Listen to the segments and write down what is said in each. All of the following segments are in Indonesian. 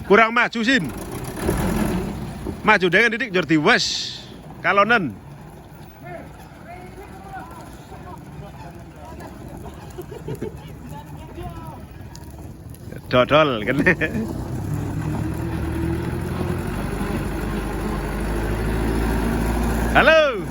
Kurang maju Sin. Maju dengan titik Jordi Wes. Kalonen. Dodol kan. Halo.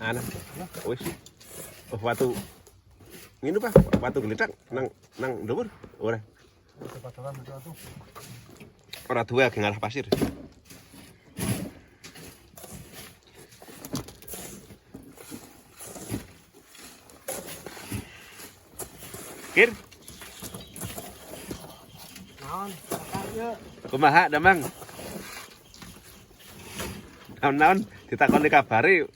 Ana. Wis. Oh, watu. Ngene Pak, watu geletak nang dhuwur. Ora. Ora duwe ge ngarah pasir. Kir. Naon, sakarnya. Kumaha Damang? Naon ditakoni kabare.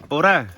Ora.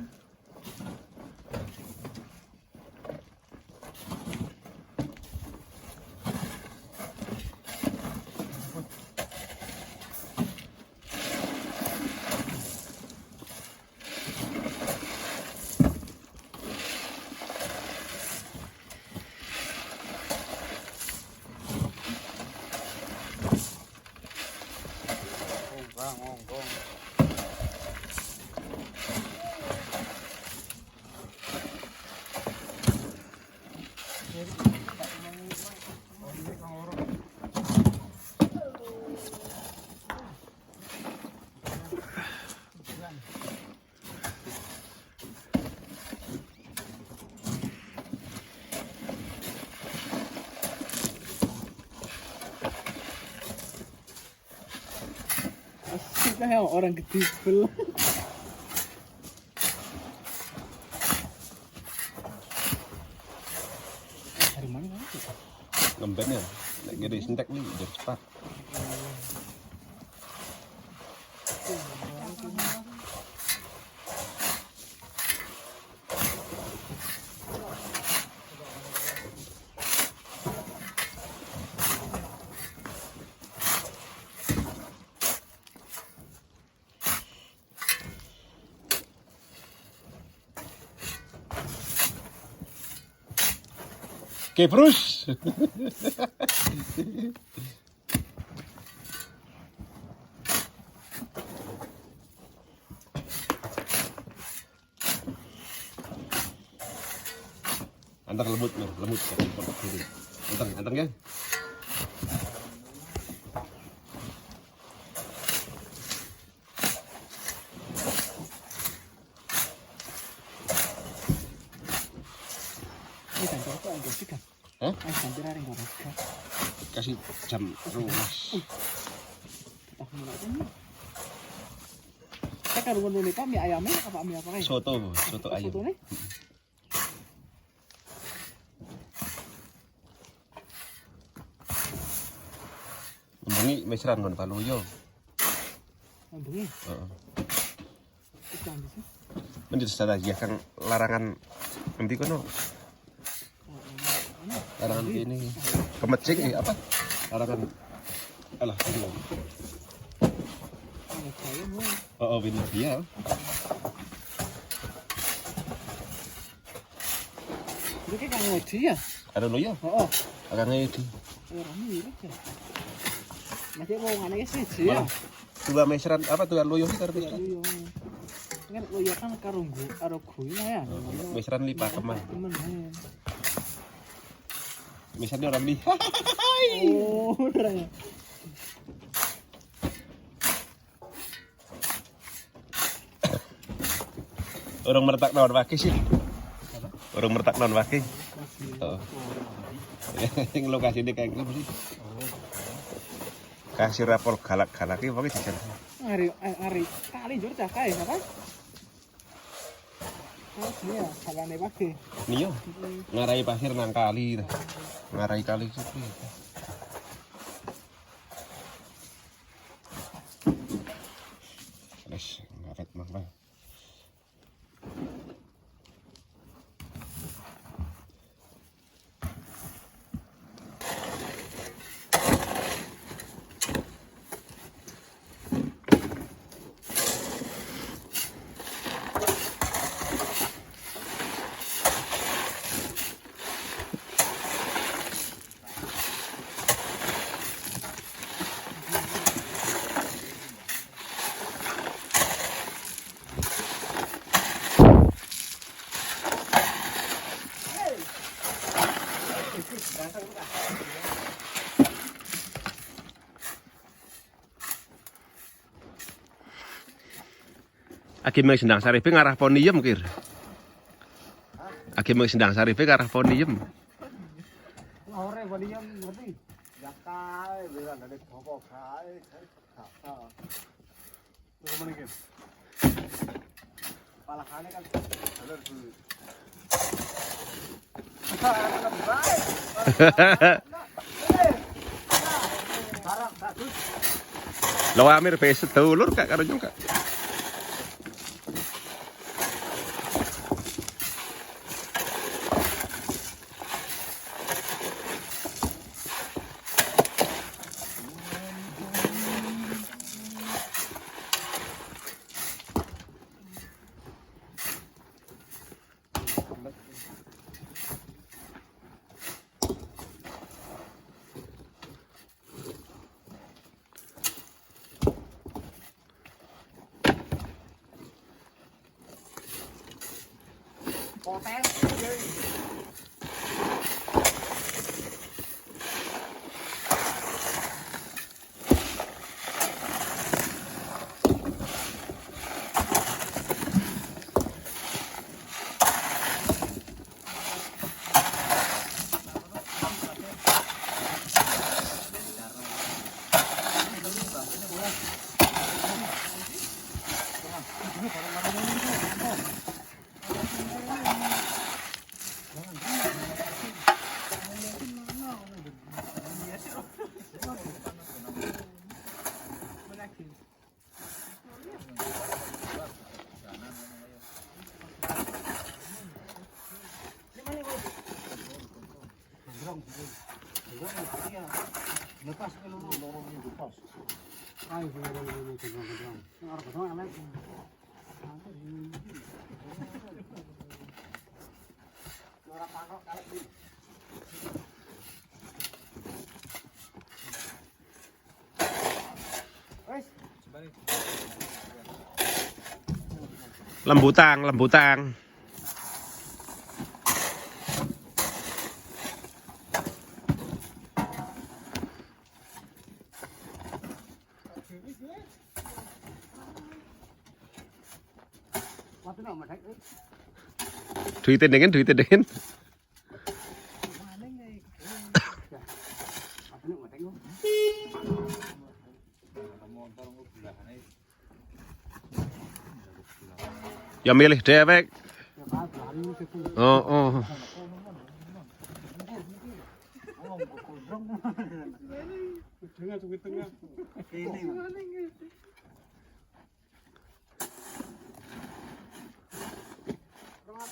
Asik lah ya orang gedibel. Dari mana itu? Lembetnya. Nek gede sentek nih biar cepat. Oke, Bruce. Antar lembut, lembut. Antar ya. Ini kantor itu anggur juga. Hah? Kantor ada anggur juga. Kasih jam ruas. Oh, mana ini? Saya kan rumah Nunita, mie ayamnya apa mie apa kayak? Soto ayam. Soto nih? Bengi mesran non paluyo. Bengi. Heeh. Jangan sih. Menjadi salah ya kang larangan nanti kono larangan ini kemecing apa larangan alah ini Saya mau. oh ini dia Ini kayak kang ngodi ya? ada lo ya Oh, akan ngedi orang mirip ya. Masih mau ngane sih ya. dua meseran apa tuh loyo sih karo Iya. Kan loyo kan karo kuwi lah ya. meseran lipat teman Temen ya. misalnya orang di Oh, udah ya. orang mertak non waki sih orang mertak non waki oh. Yang lokasi ini kayak gitu sih kasih rapor galak-galak ini pokoknya jajan Hari kali jur cakai apa? Oh iya, kalane pakai. Niyo ngarai pasir nang kali ngarai kali gitu wes ngaret mah Aki mau Sendang Saripe ngarah Poniem kir. Aki mau Sendang Saripe ngarah Poniem. Ore Poniem ngerti. Ya kae beran ada pokok kae. Heeh. Tuh mana kir? Palakane kan bener dulu. Barang bagus. Lo amir pes sedulur kak karo nyong kak. Poten. Lepas ke lorong minggu pas. Ayo lorong gedang. Orang kedua elek. Ora panok kalek iki. Wes, sebalik. Lembutang. Duitin dengan. Ya milih dewek. Oh. Yo,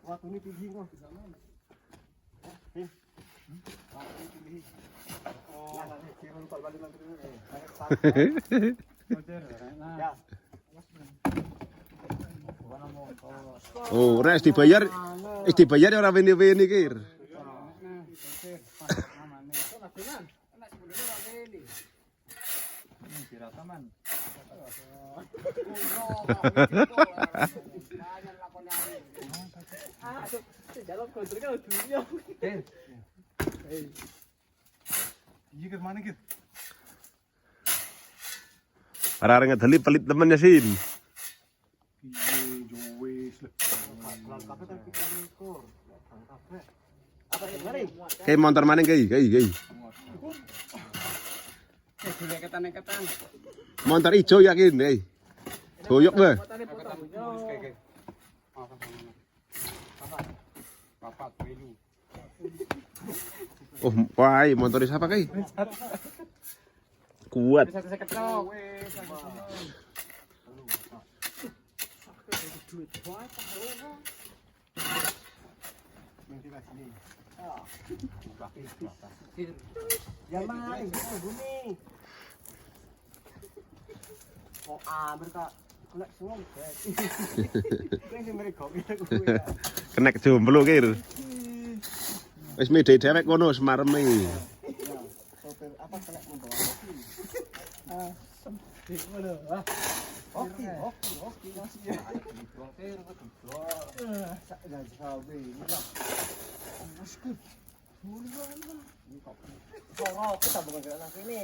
waktu ini tinggi kok. Waktu ini tinggi. Oh, nanti kira lupa balik nanti. Ya. Oh, ora dibayar ya ora wene-wene kir. Iya ke mana gitu? Para ngedeli pelit temennya Sin. Kayak motor maning kayak. Motor ijo yakin, kayak. Goyok be. Oh, wah, motor siapa kayak? Kuat. Jangan, bumi. Oh, mereka kena semua. Kena jomblo kir. Wis mede dhewek kono semareme. Sopir apa kena membawa Oke, masih ya. Kita bukan jalan sini.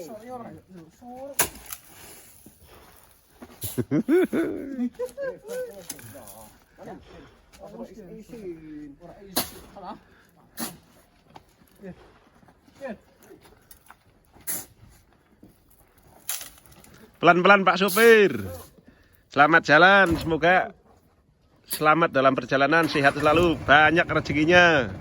Pelan-pelan Pak Sopir. Selamat jalan, semoga selamat dalam perjalanan, sehat selalu, banyak rezekinya.